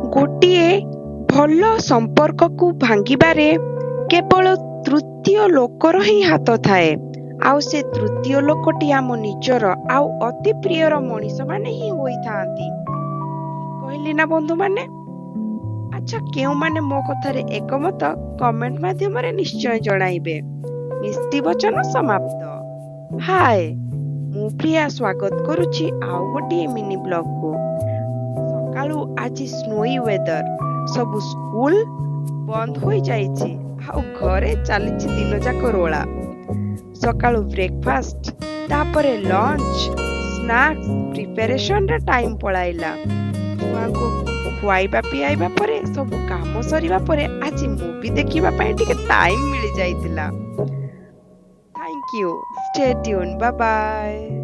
ଗୋଟିଏ ଭଲ ସମ୍ପର୍କକୁ ଭାଙ୍ଗିବାରେ କେବଳ ତୃତୀୟ ଲୋକର ହିଁ ହାତ ଥାଏ। ଆଉ ସେ ତୃତୀୟ ଲୋକଟି ଆମ ନିଜର ଆଉ ଅତି ପ୍ରିୟର ମଣିଷମାନେ ହିଁ ହୋଇଥାନ୍ତି। କହିଲି ନା ବନ୍ଧୁମାନେ? ଆଚ୍ଛା, କେଉଁମାନେ ମୋ କଥାରେ ଏକମତ କମେଣ୍ଟ ମାଧ୍ୟମରେ ନିଶ୍ଚୟ ଜଣାଇବେ। ମିଷ୍ଟି ବଚନ ସମାପ୍ତ। ହାଏ, ମୁଁ ପ୍ରିୟା ସ୍ୱାଗତ କରୁଛି ଆଉ ଗୋଟିଏ ମିନି ବ୍ଲଗକୁ। ସକାଳୁ ଆଜି ସ୍ନୋଇ ୱେଦର, ସବୁ ସ୍କୁଲ ବନ୍ଦ ହୋଇଯାଇଛି ଆଉ ଘରେ ଚାଲିଛି ଦିନଯାକ ରୋଳା। ସକାଳୁ ବ୍ରେକଫାଷ୍ଟ, ତାପରେ ଲଞ୍ଚ, ସ୍ନାକ୍ସ ପ୍ରିପାରେସନରେ ଟାଇମ ପଳାଇଲା। ଛୁଆଙ୍କୁ ଖୁଆଇବା ପିଆଇବା ପରେ ସବୁ କାମ ସରିବା ପରେ ଆଜି ମୁଭି ଦେଖିବା ପାଇଁ ଟିକେ ଟାଇମ ମିଳିଯାଇଥିଲା। Thank you. Stay tuned. Bye bye.